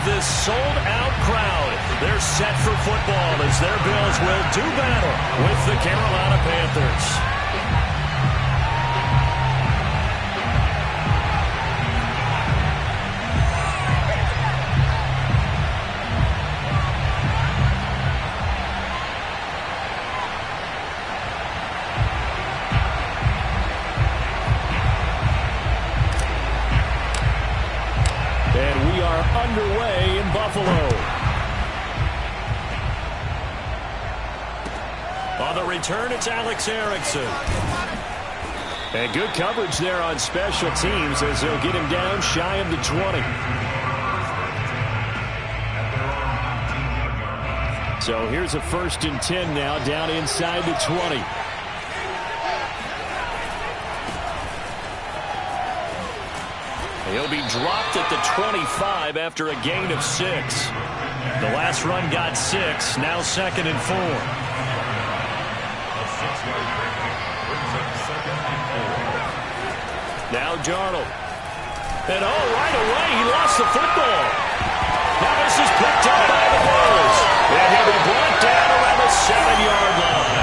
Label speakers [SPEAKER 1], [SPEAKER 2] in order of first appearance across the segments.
[SPEAKER 1] this sold-out crowd. They're set for football as their Bills will do battle with the Carolina Panthers. And we are underway in Buffalo. On the return, it's Alex Erickson. And good coverage there on special teams as they'll get him down shy of the 20. So here's a 1st and 10 now down inside the 20. He'll be dropped at the 25 after a gain of 6. The last run got 6, now 2nd and 4. Now Darnold. And right away he lost the football. Now this is picked up by the Bills. And he'll be brought down around the 7-yard line.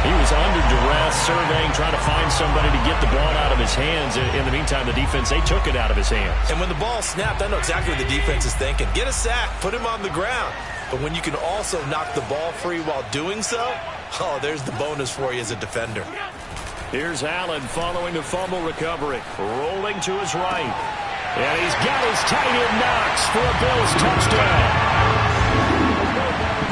[SPEAKER 1] He was under duress, surveying, trying to find somebody to get the ball out of his hands. In the meantime, the defense, they took it out of his hands.
[SPEAKER 2] And when the ball snapped, I know exactly what the defense is thinking. Get a sack, put him on the ground. But when you can also knock the ball free while doing so, there's the bonus for you as a defender.
[SPEAKER 1] Here's Allen following the fumble recovery. Rolling to his right. And he's got his tight end Knox for a Bills touchdown.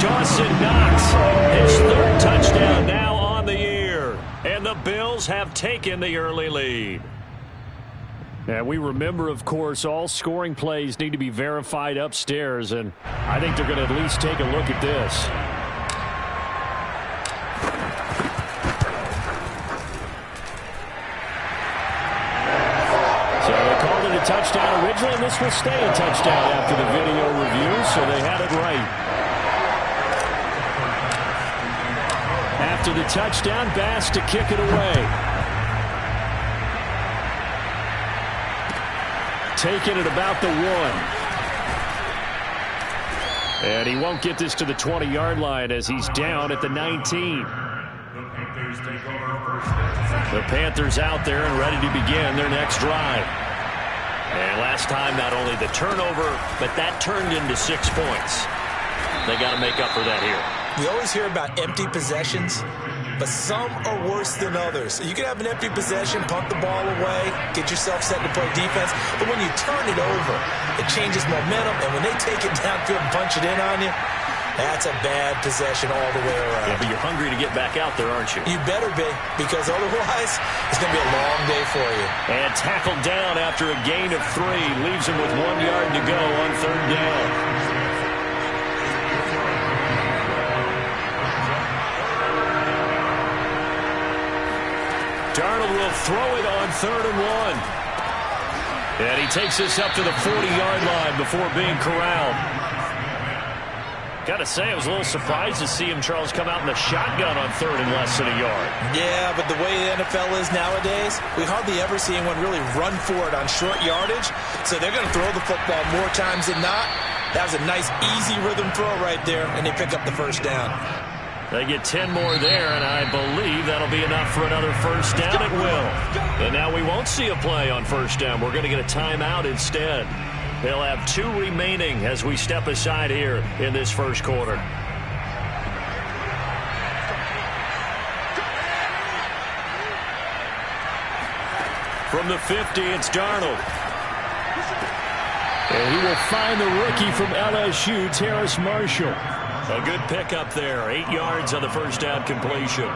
[SPEAKER 1] Dawson Knox, his 3rd touchdown now on the year. And the Bills have taken the early lead. And we remember, of course, all scoring plays need to be verified upstairs. And I think they're going to at least take a look at this. So they called it a touchdown originally, and this will stay a touchdown after the video review, so they had it right. After the touchdown, Bass to kick it away. Taking it about the 1. And he won't get this to the 20-yard line as he's down at the 19. The Panthers out there and ready to begin their next drive. And last time, not only the turnover, but that turned into 6 points. They got to make up for that here.
[SPEAKER 2] We always hear about empty possessions, but some are worse than others. You can have an empty possession, punt the ball away, get yourself set to play defense, but when you turn it over, it changes momentum, and when they take it downfield and punch it in on you, that's a bad possession all the way around.
[SPEAKER 1] Yeah, but you're hungry to get back out there, aren't you?
[SPEAKER 2] You better be, because otherwise, it's going to be a long day for you.
[SPEAKER 1] And tackled down after a gain of 3, leaves him with 1 yard to go on 3rd down. Darnold will throw it on 3rd and 1. And he takes this up to the 40-yard line before being corralled. Got to say, I was a little surprised to see him, Charles, come out in the shotgun on 3rd and less than a yard.
[SPEAKER 2] Yeah, but the way the NFL is nowadays, we hardly ever see anyone really run for it on short yardage. So they're going to throw the football more times than not. That was a nice, easy rhythm throw right there, and they pick up the 1st down.
[SPEAKER 1] They get 10 more there, and I believe that'll be enough for another 1st down. It will. And now we won't see a play on 1st down. We're going to get a timeout instead. They'll have 2 remaining as we step aside here in this 1st quarter. From the 50, it's Darnold. And he will find the rookie from LSU, Terrace Marshall. A good pickup there. 8 yards on the 1st down completion.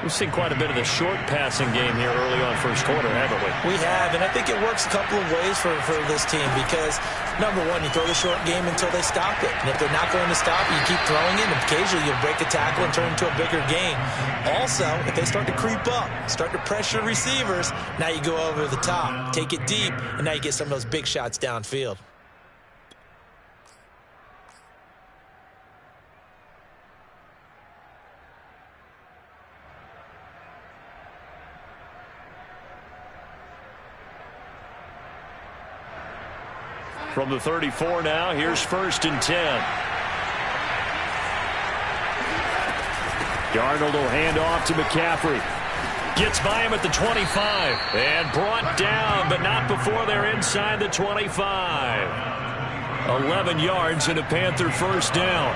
[SPEAKER 1] We've seen quite a bit of the short passing game here early on 1st quarter, haven't we?
[SPEAKER 2] We have, and I think it works a couple of ways for this team because, number one, you throw the short game until they stop it. And if they're not going to stop it, you keep throwing it, and occasionally you'll break a tackle and turn into a bigger game. Also, if they start to creep up, start to pressure receivers, now you go over the top, take it deep, and now you get some of those big shots downfield.
[SPEAKER 1] From the 34 now, here's 1st and 10. Darnold will hand off to McCaffrey. Gets by him at the 25. And brought down, but not before they're inside the 25. 11 yards and a Panther 1st down.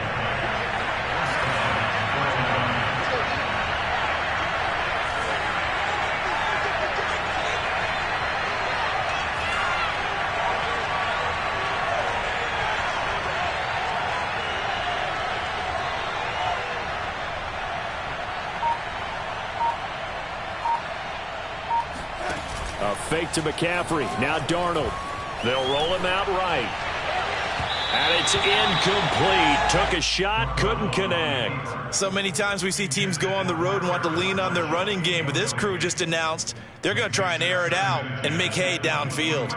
[SPEAKER 1] A fake to McCaffrey. Now Darnold. They'll roll him out right. And it's incomplete. Took a shot, couldn't connect.
[SPEAKER 2] So many times we see teams go on the road and want to lean on their running game, but this crew just announced they're going to try and air it out and make hay downfield.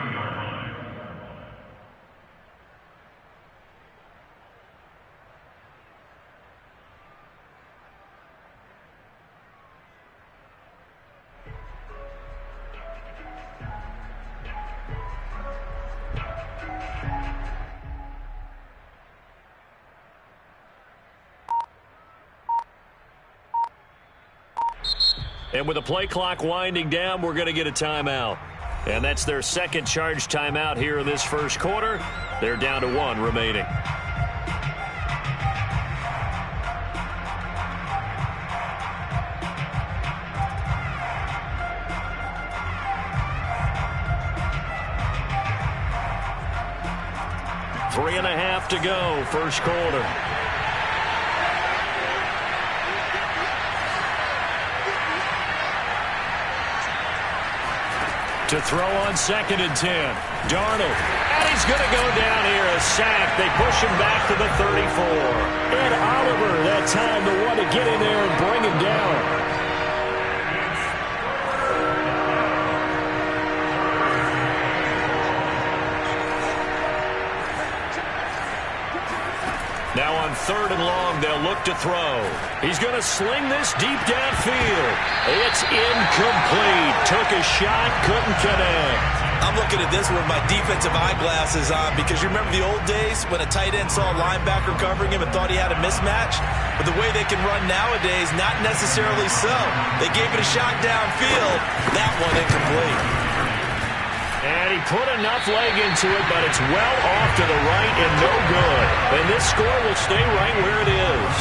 [SPEAKER 1] And with the play clock winding down, we're going to get a timeout. And that's their second charge timeout here in this first quarter. They're down to 1 remaining. Three and a half to go, first quarter. To throw on 2nd and 10. Darnold. And he's going to go down here. A sack. They push him back to the 34. And Oliver, that time, the one to get in there and bring him down. Now on 3rd and long, they'll look to throw. He's going to sling this deep downfield. It's incomplete. Took a shot, couldn't connect.
[SPEAKER 2] I'm looking at this with my defensive eyeglasses on because you remember the old days when a tight end saw a linebacker covering him and thought he had a mismatch? But the way they can run nowadays, not necessarily so. They gave it a shot downfield. That one incomplete.
[SPEAKER 1] And he put enough leg into it, but it's well off to the right and no good. And this score will stay right where it is.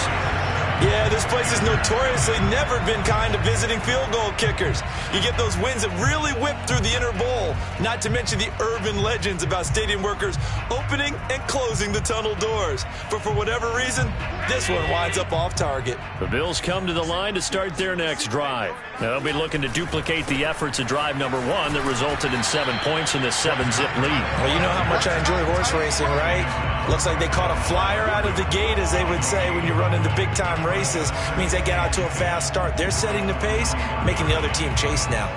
[SPEAKER 2] Yeah, this place has notoriously never been kind to visiting field goal kickers. You get those wins that really whip through the inner bowl, not to mention the urban legends about stadium workers opening and closing the tunnel doors. But for whatever reason, this one winds up off target.
[SPEAKER 1] The Bills come to the line to start their next drive. Now they'll be looking to duplicate the efforts of drive number 1 that resulted in 7 points in the 7-zip lead.
[SPEAKER 2] Well, you know how much I enjoy horse racing, right? Looks like they caught a flyer out of the gate, as they would say when you're running the big-time races. Means they get out to a fast start. They're setting the pace, making the other team chase now.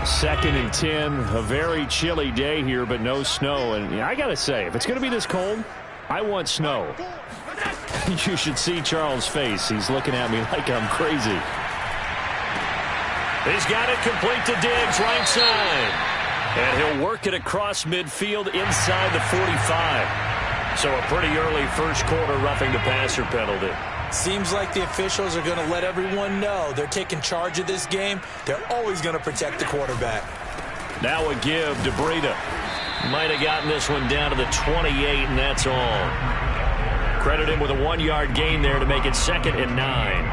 [SPEAKER 1] Second and 10, a very chilly day here, but no snow. And I got to say, if it's going to be this cold, I want snow. You should see Charles' face. He's looking at me like I'm crazy. He's got it complete to Diggs, right side. And he'll work it across midfield inside the 45. So a pretty early first quarter roughing the passer penalty.
[SPEAKER 2] Seems like the officials are going to let everyone know they're taking charge of this game. They're always going to protect the quarterback.
[SPEAKER 1] Now a give to Breida. Might have gotten this one down to the 28, and that's all. Credit him with a 1-yard gain there to make it 2nd and 9.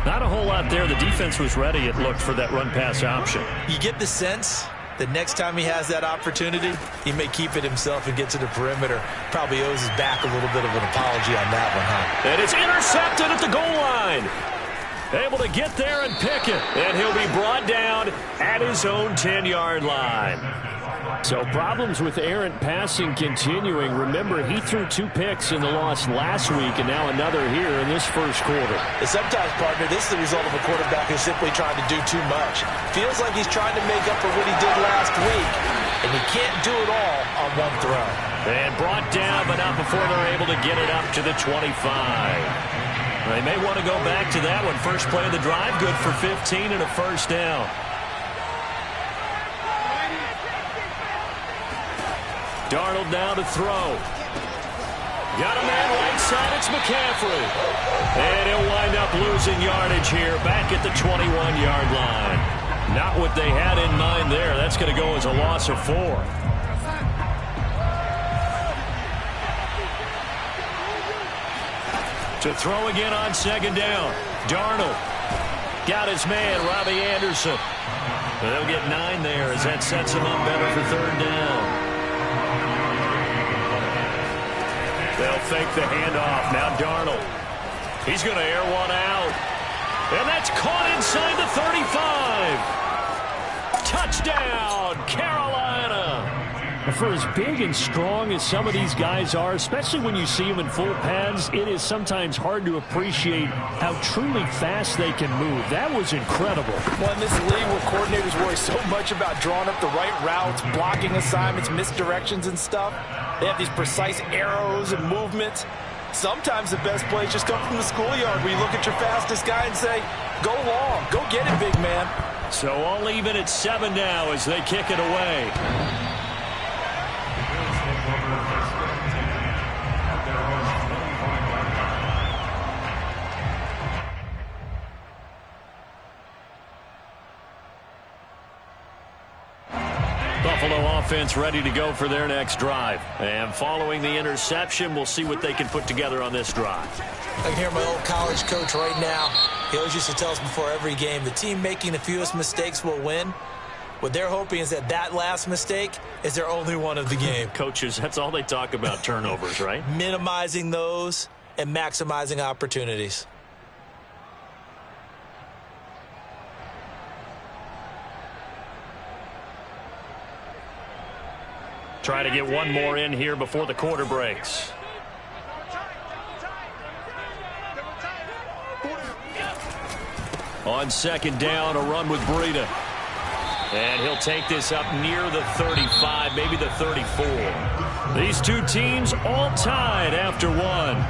[SPEAKER 1] Not a whole lot there. The defense was ready, it looked, for that run-pass option.
[SPEAKER 2] You get the sense that next time he has that opportunity, he may keep it himself and get to the perimeter. Probably owes his back a little bit of an apology on that one, huh?
[SPEAKER 1] And it's intercepted at the goal line. Able to get there and pick it. And he'll be brought down at his own 10-yard line. So problems with errant passing continuing. Remember, he threw 2 picks in the loss last week, and now another here in this first quarter.
[SPEAKER 2] And sometimes, partner, this is the result of a quarterback who's simply trying to do too much. Feels like he's trying to make up for what he did last week, and he can't do it all on one throw.
[SPEAKER 1] And brought down, but not before they're able to get it up to the 25. They may want to go back to that one. First play of the drive, good for 15 and a first down. Darnold now to throw. Got a man right side. It's McCaffrey. And he'll wind up losing yardage here back at the 21-yard line. Not what they had in mind there. That's going to go as a loss of 4. To throw again on second down. Darnold got his man, Robbie Anderson. They'll get 9 there as that sets him up better for third down. They'll fake the handoff. Now Darnold. He's going to air one out. And that's caught inside the 35. Touchdown, Carolina.
[SPEAKER 3] For as big and strong as some of these guys are, especially when you see them in full pads, it is sometimes hard to appreciate how truly fast they can move. That was incredible.
[SPEAKER 4] Well, in this league where coordinators worry so much about drawing up the right routes, blocking assignments, misdirections and stuff, they have these precise arrows and movements. Sometimes the best plays just come from the schoolyard where you look at your fastest guy and say, go long, go get it, big man.
[SPEAKER 1] So all even at 7 now as they kick it away. Buffalo offense ready to go for their next drive. And following the interception, we'll see what they can put together on this drive.
[SPEAKER 2] I can hear my old college coach right now. He always used to tell us before every game, the team making the fewest mistakes will win. What they're hoping is that that last mistake is their only one of the game.
[SPEAKER 1] Coaches, that's all they talk about, turnovers, right?
[SPEAKER 2] Minimizing those and maximizing opportunities.
[SPEAKER 1] Try to get one more in here before the quarter breaks. On second down, a run with Breida. And he'll take this up near the 35, maybe the 34. These two teams all tied after one.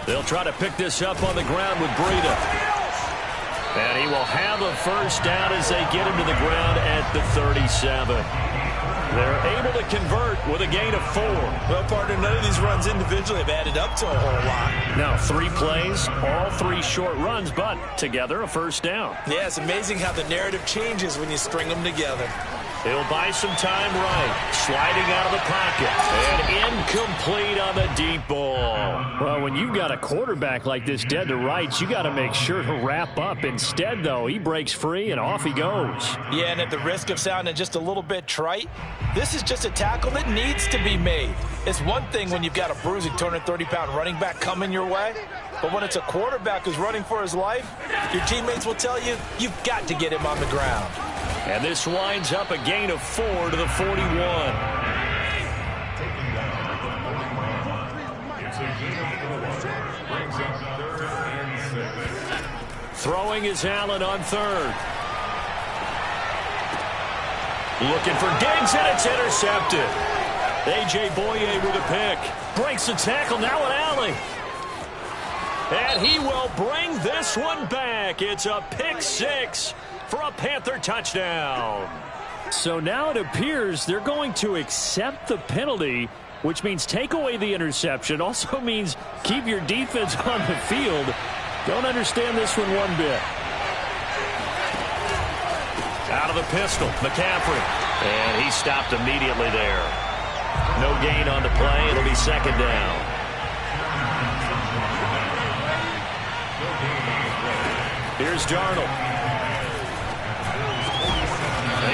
[SPEAKER 1] They'll try to pick this up on the ground with Breida. And he will have a first down as they get him to the ground at the 37. They're able to convert with a gain of 4.
[SPEAKER 2] Well, partner, none of these runs individually have added up to a whole lot.
[SPEAKER 1] Now 3 plays, all 3 short runs, but together a first down.
[SPEAKER 2] Yeah, it's amazing how the narrative changes when you string them together.
[SPEAKER 1] He'll buy some time right. Sliding out of the pocket. And incomplete on the deep ball.
[SPEAKER 3] Well, when you've got a quarterback like this dead to rights, you got to make sure to wrap up. Instead, though, he breaks free and off he goes.
[SPEAKER 2] Yeah, and at the risk of sounding just a little bit trite, this is just a tackle that needs to be made. It's one thing when you've got a bruising 230-pound running back coming your way, but when it's a quarterback who's running for his life, your teammates will tell you, you've got to get him on the ground.
[SPEAKER 1] And this winds up a gain of 4 to the 41. Throwing is Allen on third. Looking for Diggs, and it's intercepted. A.J. Boye with a pick. Breaks the tackle, now an alley. And he will bring this one back. It's a pick six for a Panther touchdown.
[SPEAKER 3] So now it appears they're going to accept the penalty, which means take away the interception. Also means keep your defense on the field. Don't understand this one bit.
[SPEAKER 1] Out of the pistol, McCaffrey. And he stopped immediately there. No gain on the play. It'll be second down. Here's Darnold.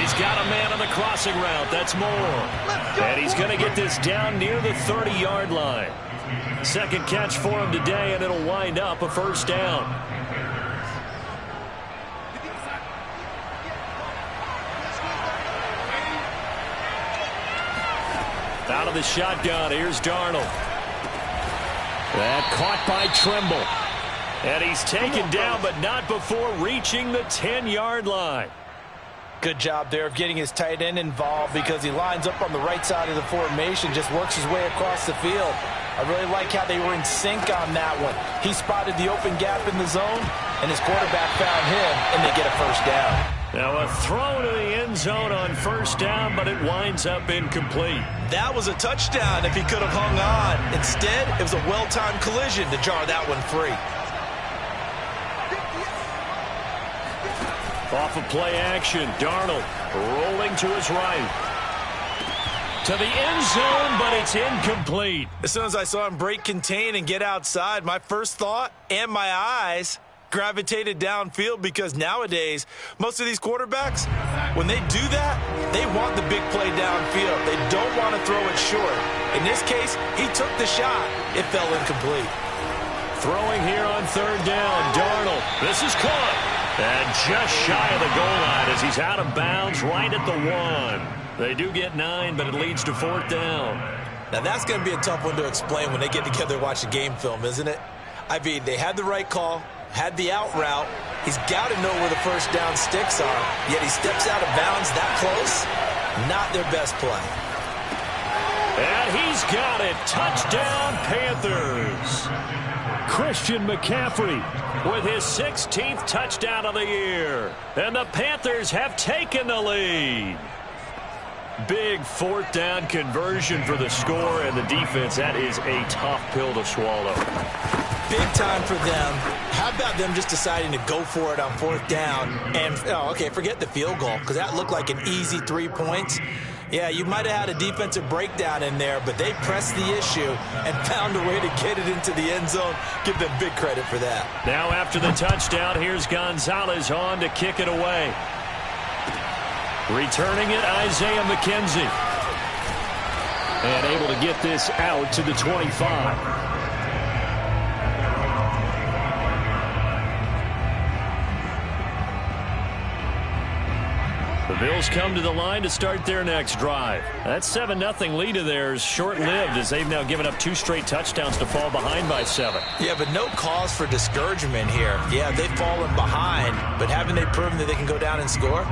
[SPEAKER 1] He's got a man on the crossing route. That's Moore. And he's going to get this down near the 30-yard line. Second catch for him today, and it'll wind up a first down. Out of the shotgun, here's Darnold. That caught by Trimble. And he's taken down, but not before reaching the 10-yard line.
[SPEAKER 4] Good job there of getting his tight end involved because he lines up on the right side of the formation, just works his way across the field. I really like how they were in sync on that one. He spotted the open gap in the zone, and his quarterback found him, and they get a first down.
[SPEAKER 1] Now a throw to the end zone on first down, but it winds up incomplete.
[SPEAKER 2] That was a touchdown if he could have hung on. Instead, it was a well-timed collision to jar that one free.
[SPEAKER 1] Off of play action, Darnold rolling to his right. To the end zone, but it's incomplete.
[SPEAKER 2] As soon as I saw him break contain and get outside, my first thought and my eyes gravitated downfield because nowadays, most of these quarterbacks, when they do that, they want the big play downfield. They don't want to throw it short. In this case, he took the shot. It fell incomplete.
[SPEAKER 1] Throwing here on third down, Darnold. This is caught. And just shy of the goal line as he's out of bounds right at the 1. They do get 9, but it leads to fourth down.
[SPEAKER 2] Now, that's going to be a tough one to explain when they get together and watch the game film, isn't it? I mean, they had the right call, had the out route. He's got to know where the first down sticks are, yet he steps out of bounds that close. Not their best play.
[SPEAKER 1] And he's got it. Touchdown, Panthers.
[SPEAKER 3] Christian McCaffrey
[SPEAKER 1] with his 16th touchdown of the year. And the Panthers have taken the lead. Big fourth down conversion for the score, and the defense, that is a tough pill to swallow.
[SPEAKER 2] Big time for them. How about them just deciding to go for it on fourth down? And, okay, forget the field goal, because that looked like an easy 3 points. Yeah, you might have had a defensive breakdown in there, but they pressed the issue and found a way to get it into the end zone. Give them big credit for that.
[SPEAKER 1] Now after the touchdown, here's Gonzalez on to kick it away. Returning it, Isaiah McKenzie. And able to get this out to the 25. The Bills come to the line to start their next drive. That 7-0 lead of theirs short-lived as they've now given up 2 straight touchdowns to fall behind by 7.
[SPEAKER 2] Yeah, but no cause for discouragement here. Yeah, they've fallen behind, but haven't they proven that they can go down and score?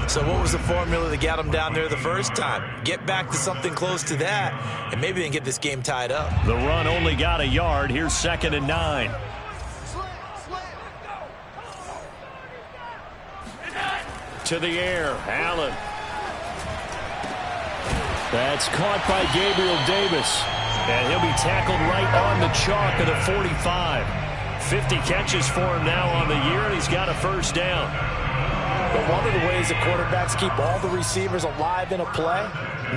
[SPEAKER 2] So what was the formula that got them down there the first time? Get back to something close to that, and maybe they can get this game tied up.
[SPEAKER 1] The run only got a yard. Here's 2nd and 9. To the air, Allen. That's caught by Gabriel Davis. And he'll be tackled right on the chalk of the 45. 50 catches for him now on the year, and he's got a first down.
[SPEAKER 4] But one of the ways that quarterbacks keep all the receivers alive in a play,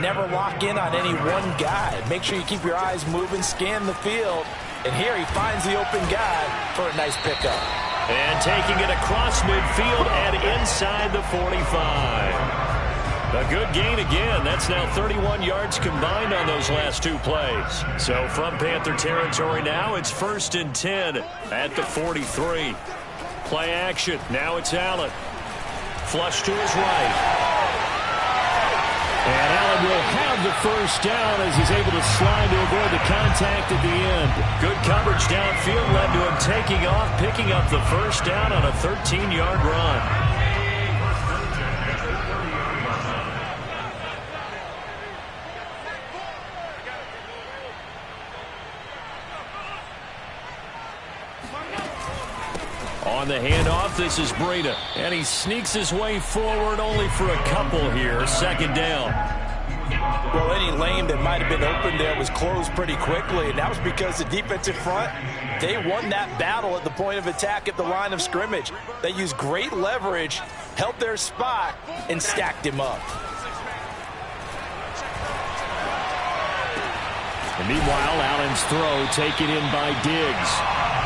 [SPEAKER 4] never lock in on any one guy. Make sure you keep your eyes moving, scan the field. And here he finds the open guy for a nice pickup.
[SPEAKER 1] And taking it across midfield and inside the 45. A good gain again. That's now 31 yards combined on those last 2 plays. So from Panther territory now, it's 1st and 10 at the 43. Play action. Now it's Allen. Flush to his right. And Allen will have the first down as he's able to slide to avoid the contact at the end. Good coverage downfield led to him taking off, picking up the first down on a 13-yard run.
[SPEAKER 3] On the handoff, this is Breida. And he sneaks his way forward only for a couple here. Second down.
[SPEAKER 4] Well, any lane that might have been open there was closed pretty quickly, and that was because the defensive front, they won that battle at the point of attack at the line of scrimmage. They used great leverage, held their spot, and stacked him up.
[SPEAKER 3] And meanwhile, Allen's throw taken in by Diggs.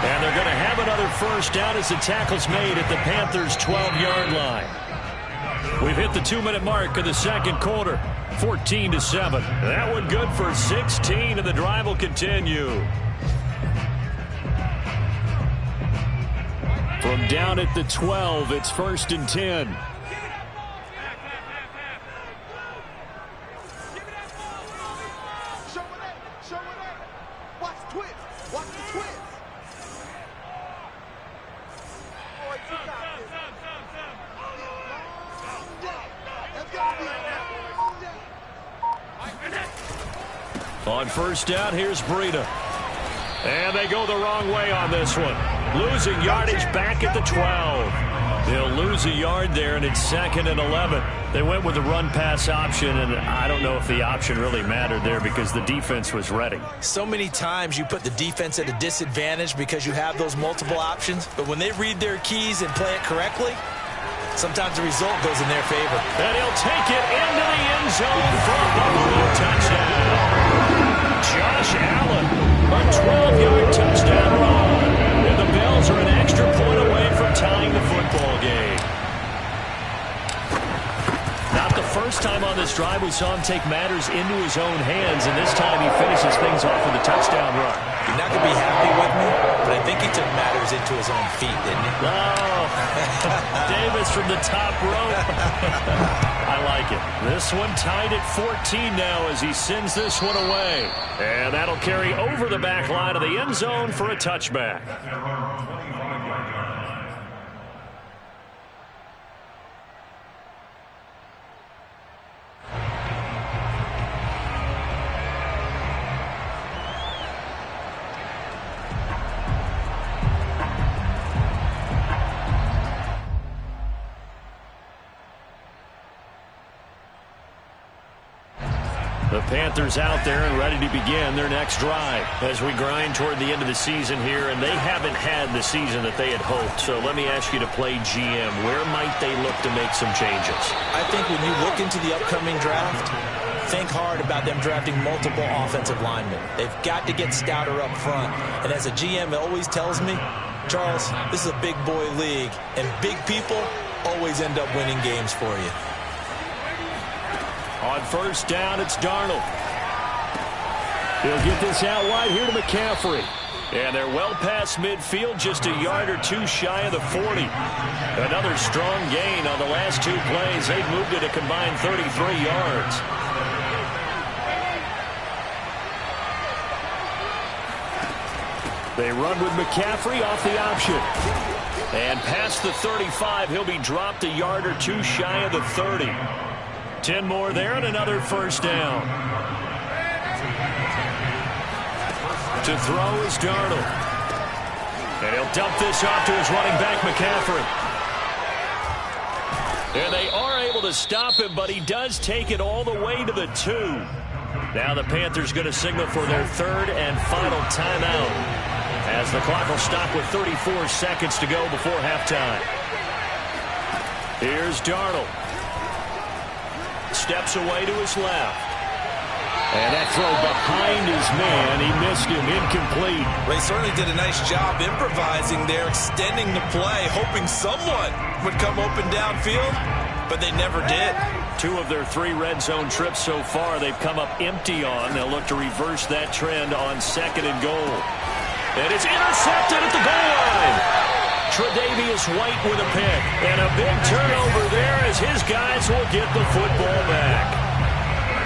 [SPEAKER 3] And they're going to have another first down as the tackle's made at the Panthers' 12-yard line. We've hit the 2-minute mark of the second quarter, 14-7. That one good for 16, and the drive will continue. From down at the 12, it's 1st and 10. On first down, here's Breida. And they go the wrong way on this one. Losing yardage back at the 12. They'll lose a yard there, and it's 2nd and 11. They went with the run-pass option, and I don't know if the option really mattered there because the defense was ready.
[SPEAKER 2] So many times you put the defense at a disadvantage because you have those multiple options, but when they read their keys and play it correctly, sometimes the result goes in their favor.
[SPEAKER 3] And he'll take it into the end zone for a Buffalo touchdown. Josh Allen, a 12-yard touchdown run. And the Bills are an extra point away from tying the football game. Not the first time on this drive we saw him take matters into his own hands, and this time he finishes things off with a touchdown run.
[SPEAKER 2] You're not going to be happy with me, but I think he took matters into his own feet, didn't he?
[SPEAKER 3] Oh, Davis from the top rope. I like it. This one tied at 14 now as he sends this one away. And that'll carry over the back line of the end zone for a touchback. The Panthers out there and ready to begin their next drive as we grind toward the end of the season here, and they haven't had the season that they had hoped. So let me ask you to play GM. Where might they look to make some changes?
[SPEAKER 2] I think when you look into the upcoming draft, think hard about them drafting multiple offensive linemen. They've got to get stouter up front. And as a GM, it always tells me, Charles, this is a big boy league, and big people always end up winning games for you.
[SPEAKER 3] On first down, it's Darnold. He'll get this out wide here to McCaffrey. And they're well past midfield, just a yard or two shy of the 40. Another strong gain on the last two plays. They've moved it a combined 33 yards. They run with McCaffrey off the option. And past the 35, he'll be dropped a yard or two shy of the 30. 10 more there and another first down. To throw is Darnold. And he'll dump this off to his running back, McCaffrey. And they are able to stop him, but he does take it all the way to the 2. Now the Panthers going to signal for their third and final timeout as the clock will stop with 34 seconds to go before halftime. Here's Darnold. Steps away to his left. And that throw behind his man. He missed him. Incomplete.
[SPEAKER 2] They certainly did a nice job improvising there, extending the play, hoping someone would come open downfield, but they never did.
[SPEAKER 3] 2 of their 3 red zone trips so far they've come up empty on. They'll look to reverse that trend on 2nd and goal. And it's intercepted at the goal line. Tre'Davious White with a pick. And a big turnover there as his guys will get the football back.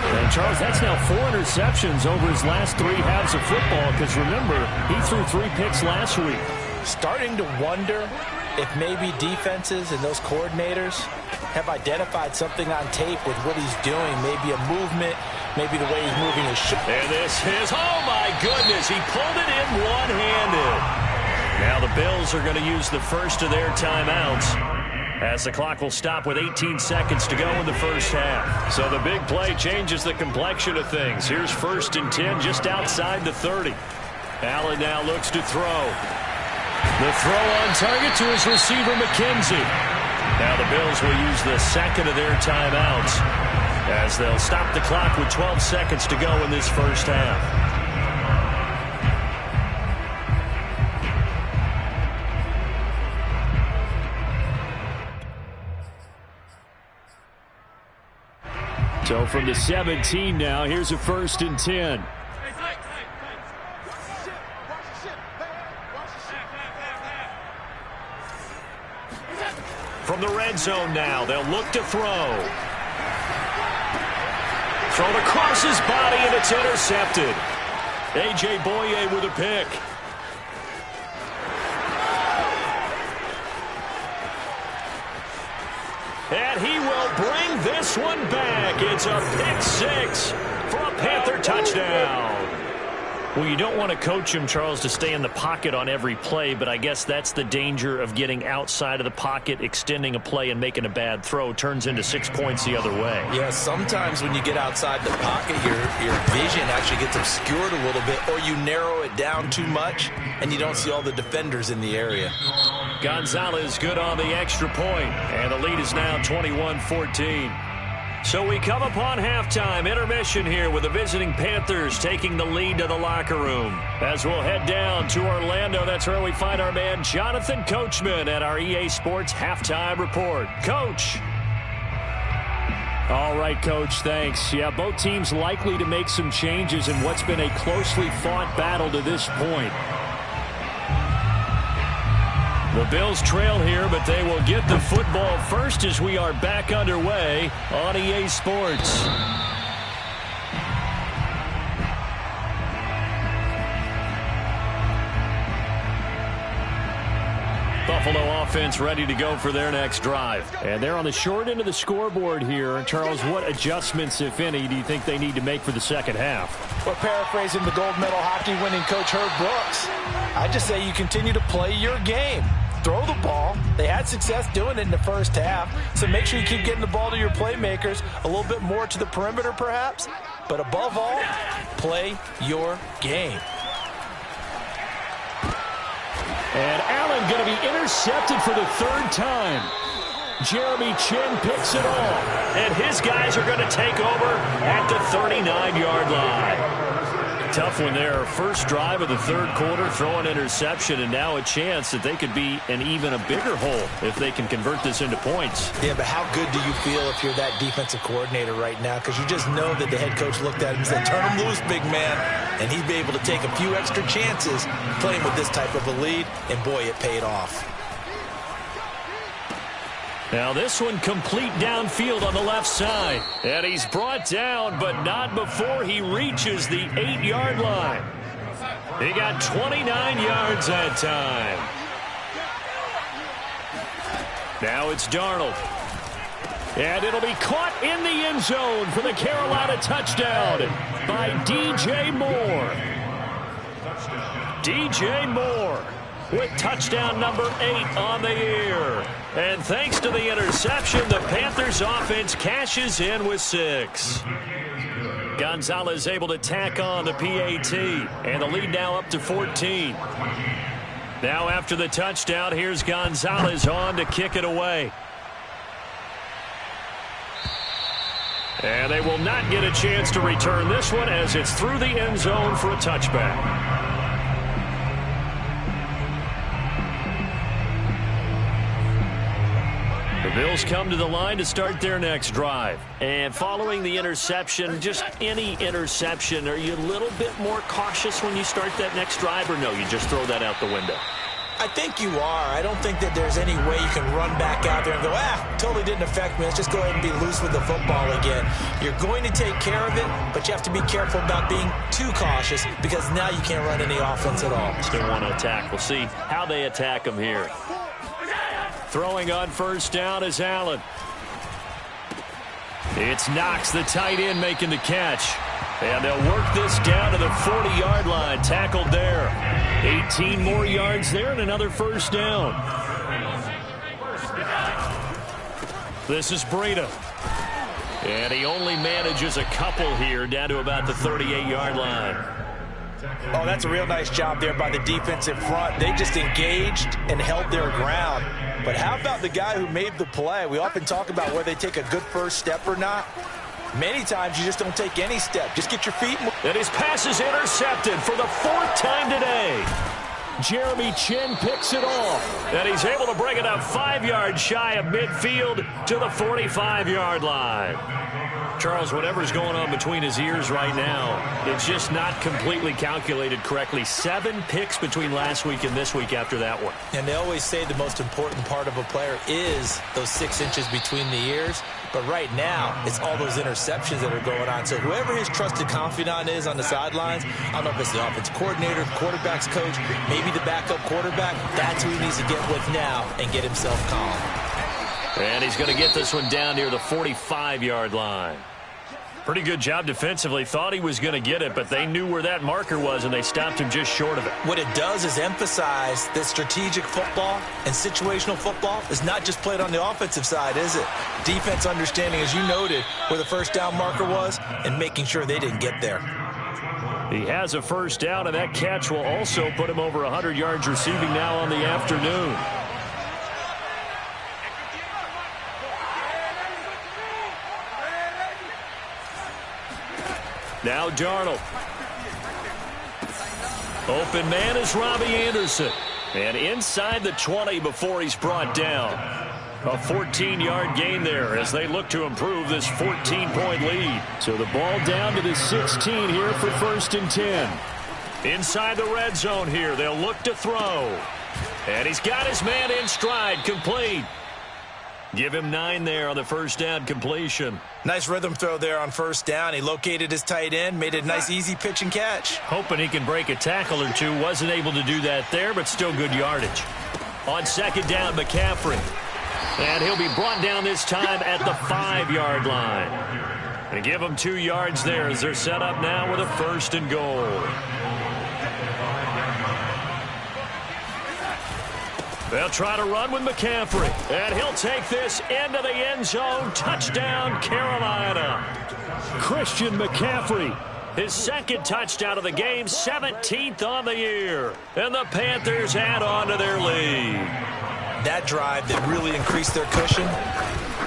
[SPEAKER 3] And Charles, that's now 4 interceptions over his last 3 halves of football, because remember, he threw 3 picks last week.
[SPEAKER 2] Starting to wonder if maybe defenses and those coordinators have identified something on tape with what he's doing. Maybe a movement, maybe the way he's moving his shoulder.
[SPEAKER 3] And this is, oh my goodness, he pulled it in one-handed. Now the Bills are going to use the first of their timeouts, as the clock will stop with 18 seconds to go in the first half. So the big play changes the complexion of things. Here's 1st and 10 just outside the 30. Allen now looks to throw. The throw on target to his receiver, McKenzie. Now the Bills will use the second of their timeouts, as they'll stop the clock with 12 seconds to go in this first half. So from the 17 now, here's a 1st and 10. From the red zone now, they'll look to throw. Thrown across his body, and it's intercepted. A.J. Boye with a pick. And he will bring this one back. It's a pick 6 for a Panther touchdown. Well, you don't want to coach him, Charles, to stay in the pocket on every play, but I guess that's the danger of getting outside of the pocket, extending a play, and making a bad throw. Turns into 6 points the other way. Yeah, sometimes when you get outside the pocket, your vision actually gets obscured a little bit, or you narrow it down too much, and you don't see all the defenders in the area. Gonzalez good on the extra point, and the lead is now 21-14. So we come upon halftime intermission here with the visiting Panthers taking the lead to the locker room. As we'll head down to Orlando, that's where we find our man Jonathan Coachman at our EA Sports Halftime Report. Coach. All right, Coach, thanks. Yeah, both teams likely to make some changes in what's been a closely fought battle to this point. The Bills trail here, but they will get the football first as we are back underway on EA Sports. Buffalo offense ready to go for their next drive. And they're on the short end of the scoreboard here. Charles, what adjustments, if any, do you think they need to make for the second half?
[SPEAKER 4] Well, paraphrasing the gold medal hockey winning coach Herb Brooks, I just say you continue to play your game. Throw the ball. They had success doing it in the first half, so make sure you keep getting the ball to your playmakers, a little bit more to the perimeter perhaps, but above all, play your game.
[SPEAKER 3] And Allen going to be intercepted for the third time. Jeremy Chin picks it off, and his guys are going to take over at the 39-yard line. Tough one there. First drive of the third quarter, throw an interception, and now a chance that they could be in even a bigger hole if they can convert this into points.
[SPEAKER 2] Yeah, but how good do you feel if you're that defensive coordinator right now? Because you just know that the head coach looked at him and said, turn him loose, big man. And he'd be able to take a few extra chances playing with this type of a lead, and boy, it paid off.
[SPEAKER 3] Now this one complete downfield on the left side. And he's brought down, but not before he reaches the 8-yard line. He got 29 yards that time. Now it's Darnold. And it'll be caught in the end zone for the Carolina touchdown by DJ Moore. DJ Moore with touchdown number 8 on the year. And thanks to the interception, the Panthers offense cashes in with 6. Gonzalez able to tack on the PAT, and the lead now up to 14. Now after the touchdown, here's Gonzalez on to kick it away. And they will not get a chance to return this one as it's through the end zone for a touchback. The Bills come to the line to start their next drive. And following the interception, just any interception, are you a little bit more cautious when you start that next drive, or no, you just throw that out the window?
[SPEAKER 2] I think you are. I don't think that there's any way you can run back out there and go, totally didn't affect me. Let's just go ahead and be loose with the football again. You're going to take care of it, but you have to be careful about being too cautious because now you can't run any offense at all.
[SPEAKER 3] Still want to attack. We'll see how they attack them here. Throwing on first down is Allen. It's Knox, the tight end, making the catch. And they'll work this down to the 40-yard line. Tackled there. 18 more yards there and another first down. This is Breida. And he only manages a couple here down to about the 38-yard line.
[SPEAKER 2] Oh, that's a real nice job there by the defensive front. They just engaged and held their ground. But how about the guy who made the play? We often talk about whether they take a good first step or not. Many times you just don't take any step. Just get your feet moving.
[SPEAKER 3] And his pass is intercepted for the 4th time today. Jeremy Chin picks it off. And he's able to bring it up 5 yards shy of midfield to the 45-yard line. Charles, whatever's going on between his ears right now, it's just not completely calculated correctly. 7 picks between last week and this week after that one.
[SPEAKER 2] And they always say the most important part of a player is those 6 inches between the ears. But right now, it's all those interceptions that are going on. So whoever his trusted confidant is on the sidelines, I don't know if it's the offense coordinator, quarterback's coach, maybe the backup quarterback, that's who he needs to get with now and get himself calm.
[SPEAKER 3] And he's going to get this one down near the 45-yard line. Pretty good job defensively. Thought he was going to get it, but they knew where that marker was, and they stopped him just short of it.
[SPEAKER 2] What it does is emphasize that strategic football and situational football is not just played on the offensive side, is it? Defense understanding, as you noted, where the first down marker was and making sure they didn't get there.
[SPEAKER 3] He has a first down, and that catch will also put him over 100 yards receiving now on the afternoon. Now Darnold. Open man is Robbie Anderson. And inside the 20 before he's brought down. A 14-yard gain there as they look to improve this 14-point lead. So the ball down to the 16 here for 1st and 10. Inside the red zone here, they'll look to throw. And he's got his man in stride, complete. Give him 9 there on the first down completion.
[SPEAKER 2] Nice rhythm throw there on first down. He located his tight end, made a nice easy pitch and catch.
[SPEAKER 3] Hoping he can break a tackle or two. Wasn't able to do that there, but still good yardage. On 2nd down, McCaffrey. And he'll be brought down this time at the 5-yard line. And give him 2 yards there as they're set up now with a 1st and goal. They'll try to run with McCaffrey. And he'll take this into the end zone. Touchdown, Carolina. Christian McCaffrey. His 2nd touchdown of the game, 17th on the year. And the Panthers add on to their lead.
[SPEAKER 2] That drive that really increased their cushion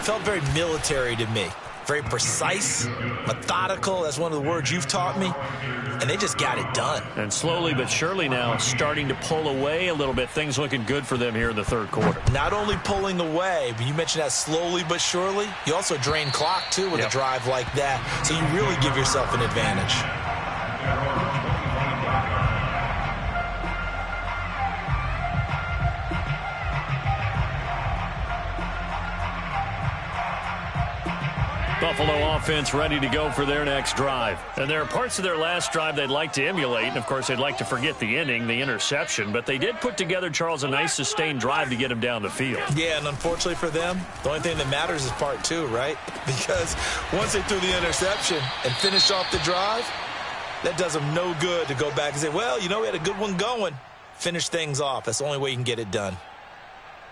[SPEAKER 2] felt very military to me. Very precise, methodical. That's one of the words you've taught me. And they just got it done.
[SPEAKER 3] And slowly but surely now starting to pull away a little bit. Things looking good for them here in the 3rd quarter.
[SPEAKER 2] Not only pulling away, but you mentioned that slowly but surely. You also drain clock, too, with a drive like that. So you really give yourself an advantage.
[SPEAKER 3] Buffalo offense ready to go for their next drive. And there are parts of their last drive they'd like to emulate. And, of course, they'd like to forget the ending, the interception. But they did put together, Charles, a nice sustained drive to get him down the field.
[SPEAKER 2] Yeah, and unfortunately for them, the only thing that matters is part 2, right? Because once they threw the interception and finished off the drive, that does them no good to go back and say, well, you know, we had a good one going. Finish things off. That's the only way you can get it done.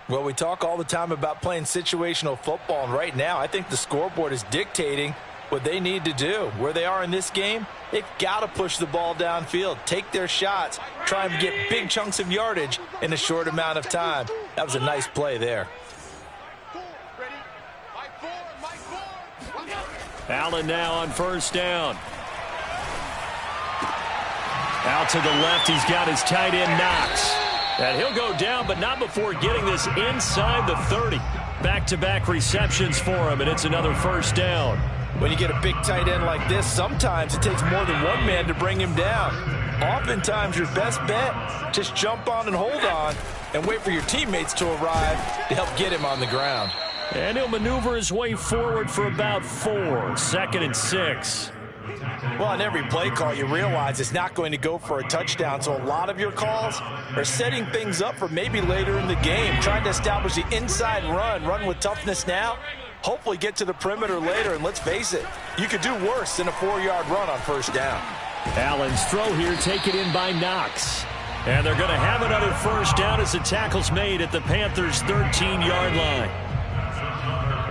[SPEAKER 2] Well, we talk all the time about playing situational football, and right now I think the scoreboard is dictating what they need to do. Where they are in this game, they've got to push the ball downfield, take their shots, try and get big chunks of yardage in a short amount of time. That was a nice play there.
[SPEAKER 3] Allen now on first down. Out to the left, he's got his tight end Knox. And he'll go down, but not before getting this inside the 30. Back-to-back receptions for him, and it's another first down.
[SPEAKER 2] When you get a big tight end like this, sometimes it takes more than one man to bring him down. Oftentimes, your best bet, just jump on and hold on and wait for your teammates to arrive to help get him on the ground.
[SPEAKER 3] And he'll maneuver his way forward for about 4. 2nd and 6.
[SPEAKER 2] Well, on every play call, you realize it's not going to go for a touchdown, so a lot of your calls are setting things up for maybe later in the game, trying to establish the inside run with toughness now,
[SPEAKER 4] hopefully get to the perimeter later, and let's face it, you could do worse than a 4-yard run on first down.
[SPEAKER 3] Allen's throw here taken in by Knox. And they're going to have another first down as the tackle's made at the Panthers' 13-yard line.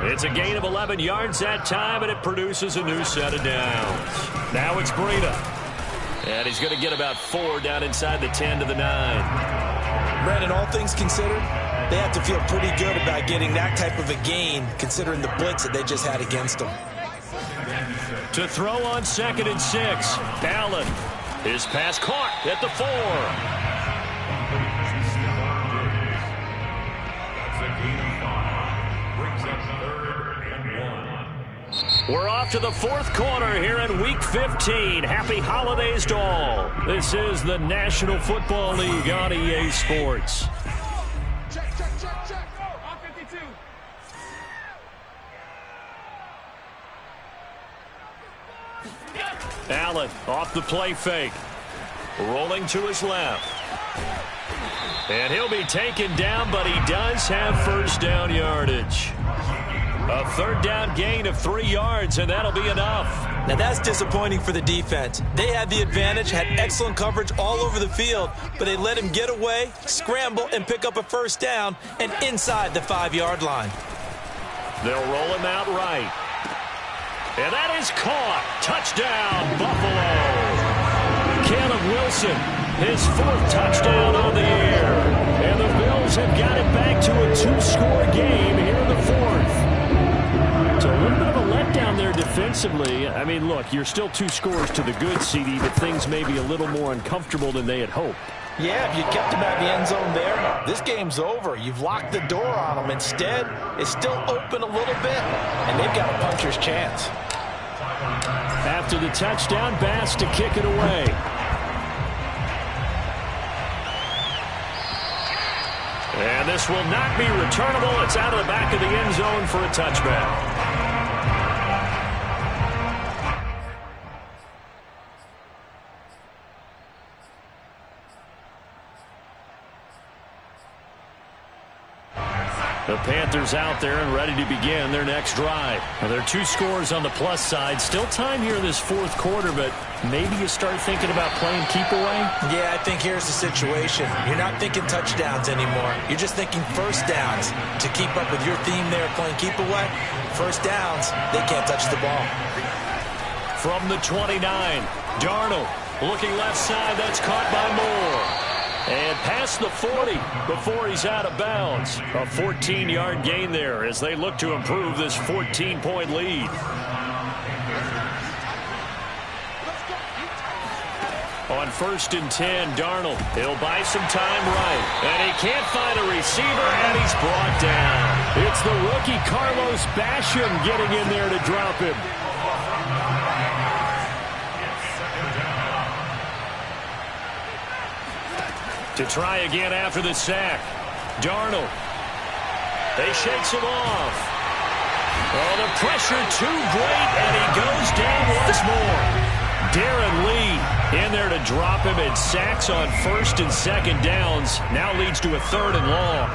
[SPEAKER 3] It's a gain of 11 yards that time, and it produces a new set of downs. Now it's Breida. And he's going to get about 4 down inside the 10 to the 9.
[SPEAKER 2] Brandon, all things considered, they have to feel pretty good about getting that type of a gain, considering the blitz that they just had against them.
[SPEAKER 3] To throw on 2nd and 6, Allen. His pass caught at the 4. We're off to the 4th quarter here in Week 15. Happy holidays to all. This is the National Football League on EA Sports.
[SPEAKER 5] Check. Go. On 52.
[SPEAKER 3] Allen off the play fake. Rolling to his left. And he'll be taken down, but he does have first down yardage. A 3rd down gain of 3 yards, and that'll be enough.
[SPEAKER 2] Now that's disappointing for the defense. They had the advantage, had excellent coverage all over the field, but they let him get away, scramble, and pick up a first down, and inside the 5-yard line.
[SPEAKER 3] They'll roll him out right. And that is caught. Touchdown, Buffalo. Caleb Wilson, his 4th touchdown on the year. And the Bills have got it back to a 2-score game here in the 4th. So a little bit of a letdown there defensively. I mean, look, you're still 2 scores to the good, CD, but things may be a little more uncomfortable than they had hoped.
[SPEAKER 4] Yeah, if you kept him at the end zone there, this game's over. You've locked the door on him. Instead, it's still open a little bit, and they've got a puncher's chance.
[SPEAKER 3] After the touchdown, Bass to kick it away. And this will not be returnable. It's out of the back of the end zone for a touchback. The Panthers out there and ready to begin their next drive. Now, there are 2 scores on the plus side. Still time here in this 4th quarter, but maybe you start thinking about playing keep away?
[SPEAKER 2] Yeah, I think here's the situation. You're not thinking touchdowns anymore. You're just thinking first downs. To keep up with your theme there, playing keep away, first downs, they can't touch the ball.
[SPEAKER 3] From the 29, Darnold looking left side. That's caught by Moore. And past the 40 before he's out of bounds. A 14-yard gain there as they look to improve this 14-point lead. On 1st and 10, Darnold. He'll buy some time right. And he can't find a receiver, and he's brought down. It's the rookie Carlos Basham getting in there to drop him. To try again after the sack. Darnold. They shakes him off. Oh, the pressure too great, and he goes down once more. Darren Lee in there to drop him, and sacks on 1st and 2nd downs. Now leads to a 3rd and long.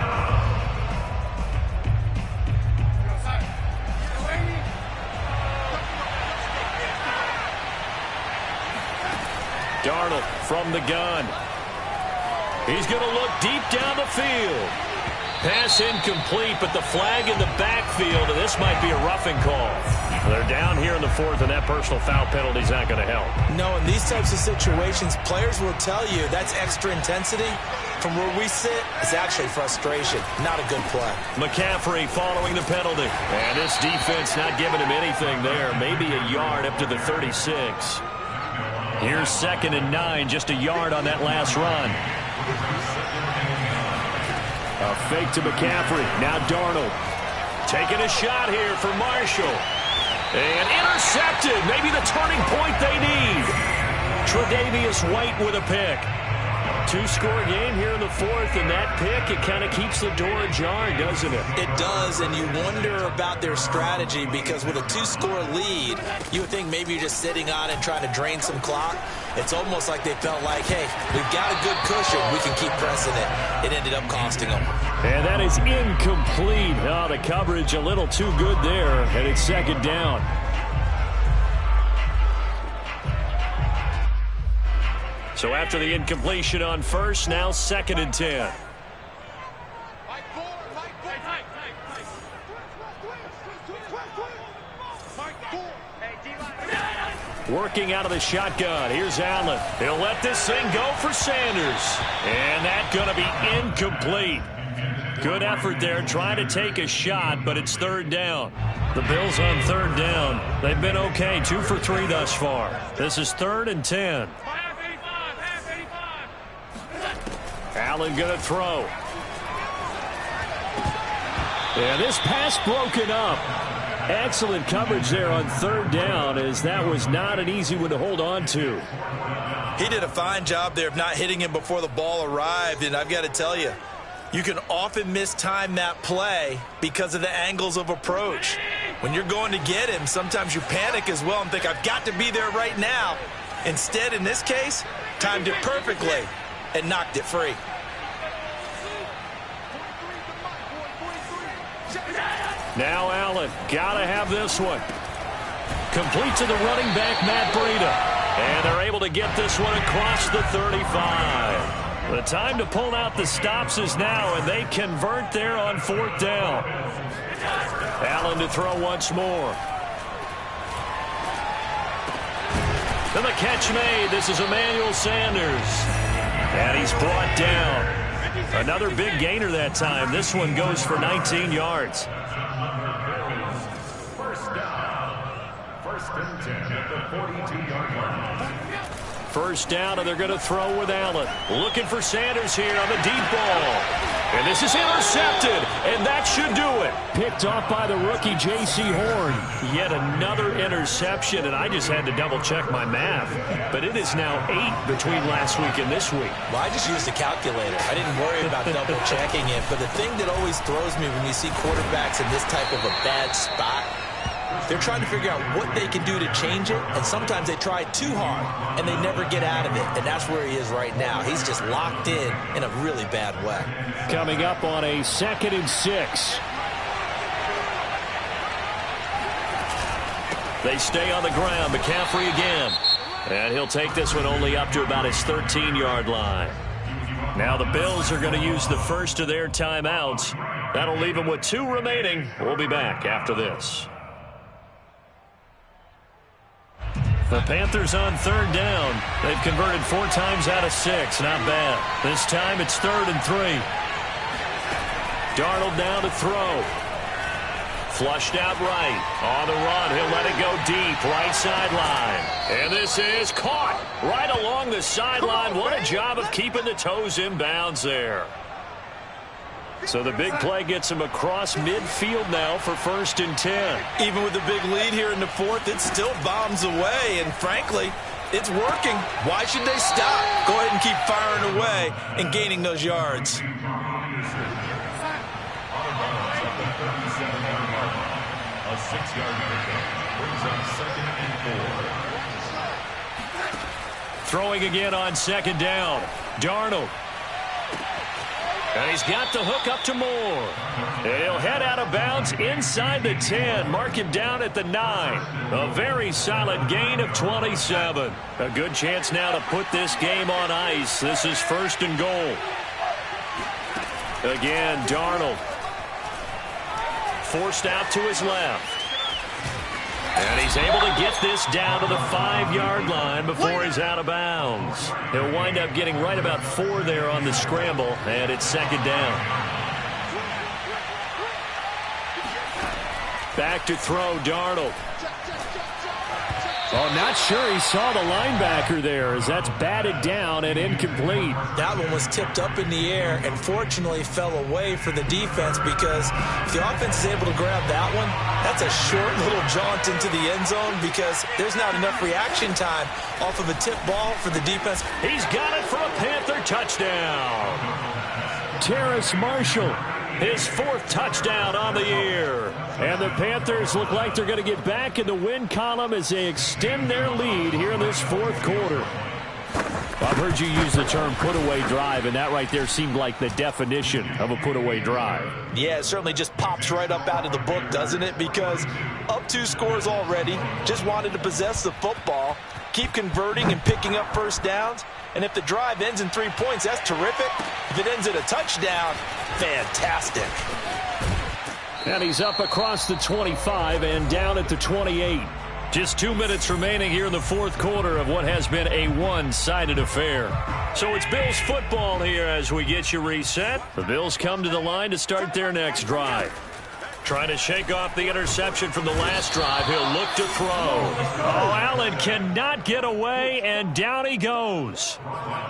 [SPEAKER 3] Darnold from the gun. He's going to look deep down the field. Pass incomplete, but the flag in the backfield, and this might be a roughing call. They're down here in the 4th, and that personal foul penalty is not going to help.
[SPEAKER 2] No, in these types of situations, players will tell you that's extra intensity. From where we sit, it's actually frustration. Not a good play.
[SPEAKER 3] McCaffrey following the penalty. And this defense not giving him anything there. Maybe a yard up to the 36. Here's 2nd and 9, just a yard on that last run. A fake to McCaffrey. Now Darnold. Taking a shot here for Marshall. And intercepted. Maybe the turning point they need. Tre'Davious White with a pick. 2-score game here in the 4th, and that pick, it kind of keeps the door ajar, doesn't it?
[SPEAKER 2] It does, and you wonder about their strategy, because with a 2-score lead, you would think maybe you're just sitting on it trying to drain some clock. It's almost like they felt like, hey, we've got a good cushion. We can keep pressing it. It ended up costing them.
[SPEAKER 3] And that is incomplete. Oh, the coverage a little too good there, and it's second down. So after the incompletion on first, now second and 10. Working out of the shotgun. Here's Allen. He'll let this thing go for Sanders. And that's going to be incomplete. Good effort there trying to take a shot, but it's third down. The Bills on third down. They've been okay, 2 for 3 thus far. This is third and 10. Allen going to throw. And this pass broken up. Excellent coverage there on third down, as that was not an easy one to hold on to.
[SPEAKER 2] He did a fine job there of not hitting him before the ball arrived, and I've got to tell you, you can often mistime that play because of the angles of approach. When you're going to get him, sometimes you panic as well and think, I've got to be there right now. Instead, in this case, timed it perfectly and knocked it free.
[SPEAKER 3] Now Allen, gotta have this one. Complete to the running back, Matt Breida. And they're able to get this one across the 35. The time to pull out the stops is now, and they convert there on fourth down. Allen to throw once more. Then the catch made. This is Emmanuel Sanders. And he's brought down. Another big gainer that time. This one goes for 19 yards. First down, and they're going to throw with Allen. Looking for Sanders here on the deep ball. And this is intercepted, and that should do it. Picked off by the rookie, J.C. Horn. Yet another interception, and I just had to double-check my math. But it is now 8 between last week and this week.
[SPEAKER 2] Well, I just used a calculator. I didn't worry about double-checking it. But the thing that always throws me when you see quarterbacks in this type of a bad spot, they're trying to figure out what they can do to change it, and sometimes they try too hard, and they never get out of it, and that's where he is right now. He's just locked in a really bad way.
[SPEAKER 3] Coming up on a 2nd and 6. They stay on the ground. McCaffrey again. And he'll take this one only up to about his 13-yard line. Now the Bills are going to use the first of their timeouts. That'll leave them with 2 remaining. We'll be back after this. The Panthers on third down. They've converted 4 times out of 6. Not bad. This time it's 3rd and 3. Darnold down to throw. Flushed out right. On the run. He'll let it go deep. Right sideline. And this is caught right along the sideline. What a job of keeping the toes in bounds there. So the big play gets him across midfield now for 1st and 10.
[SPEAKER 2] Even with the big lead here in the 4th, it still bombs away. And frankly, it's working. Why should they stop? Go ahead and keep firing away and gaining those yards.
[SPEAKER 5] A 6-yard pickup brings up 2nd and 4.
[SPEAKER 3] Throwing again on 2nd down. Darnold. And he's got the hook up to Moore. And he'll head out of bounds inside the 10. Mark him down at the 9. A very solid gain of 27. A good chance now to put this game on ice. This is 1st and goal. Again, Darnold. Forced out to his left. And he's able to get this down to the 5-yard line before he's out of bounds. He'll wind up getting right about 4 there on the scramble, and it's 2nd down. Back to throw, Darnold. Oh, not sure he saw the linebacker there, as that's batted down and incomplete.
[SPEAKER 2] That one was tipped up in the air and fortunately fell away for the defense, because if the offense is able to grab that one, that's a short little jaunt into the end zone, because there's not enough reaction time off of a tip ball for the defense.
[SPEAKER 3] He's got it for a Panther touchdown. Terrace Marshall, his 4th touchdown on the year. And the Panthers look like they're going to get back in the win column as they extend their lead here in this 4th quarter. A heard you use the term put-away drive, and that right there seemed like the definition of a put-away drive.
[SPEAKER 2] Yeah, it certainly just pops right up out of the book, doesn't it? Because up 2 scores already, just wanted to possess the football, keep converting and picking up first downs. And if the drive ends in 3 points, that's terrific. If it ends in a touchdown, fantastic.
[SPEAKER 3] And he's up across the 25 and down at the 28. Just 2 minutes remaining here in the fourth quarter of what has been a one-sided affair. So it's Bills football here as we get you reset. The Bills come to the line to start their next drive. Trying to shake off the interception from the last drive. He'll look to throw. Oh, Allen cannot get away, and down he goes.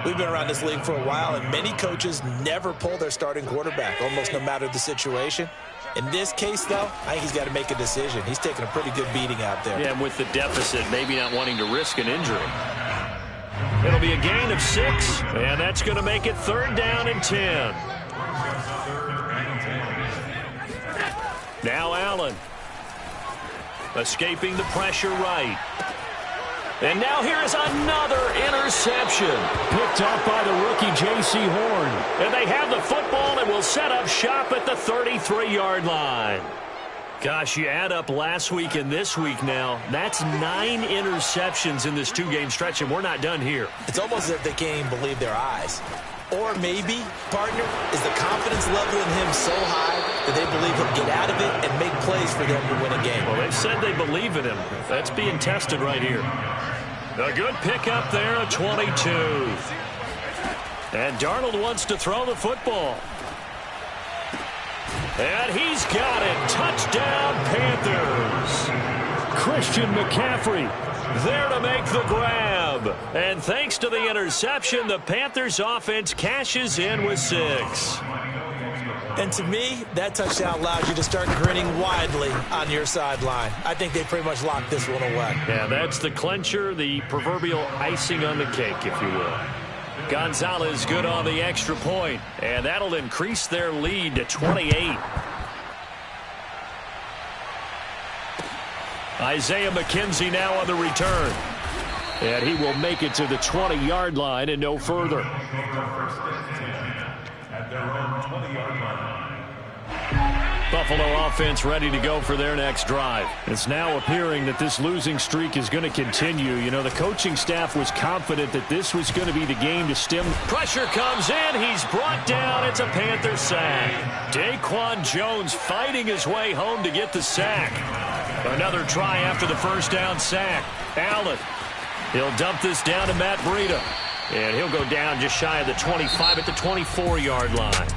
[SPEAKER 2] We've been around this league for a while, and many coaches never pull their starting quarterback, almost no matter the situation. In this case, though, I think he's got to make a decision. He's taking a pretty good beating out there.
[SPEAKER 3] Yeah, and with the deficit, maybe not wanting to risk an injury. It'll be a gain of 6, and that's going to make it 3rd down and 10. Now Allen. Escaping the pressure right. And now here is another interception. Picked up by the rookie J.C. Horn. And they have the football and will set up shop at the 33-yard line. Gosh, you add up last week and this week now. That's 9 interceptions in this 2-game stretch, and we're not done here.
[SPEAKER 2] It's almost as if they can't even believe their eyes. Or maybe, partner, is the confidence level in him so high that they believe he'll get out of it and make plays for them to win a game.
[SPEAKER 3] Well, they've said they believe in him. That's being tested right here. A good pickup there at 22. And Darnold wants to throw the football. And he's got it. Touchdown, Panthers. Christian McCaffrey there to make the grab. And thanks to the interception, the Panthers offense cashes in with 6.
[SPEAKER 2] And to me, that touchdown allows you to start grinning widely on your sideline. I think they pretty much locked this one away.
[SPEAKER 3] Yeah, that's the clincher, the proverbial icing on the cake, if you will. Gonzalez good on the extra point, and that'll increase their lead to 28. Isaiah McKenzie now on the return. And he will make it to the 20-yard line and no further.
[SPEAKER 5] At their own 20-yard line.
[SPEAKER 3] Buffalo offense ready to go for their next drive. It's now appearing that this losing streak is going to continue. You know, the coaching staff was confident that this was going to be the game to stem. Pressure comes in. He's brought down. It's a Panther sack. Daquan Jones fighting his way home to get the sack. Another try after the first down sack. Allen. He'll dump this down to Matt Breida. And he'll go down just shy of the 25 at the 24-yard line.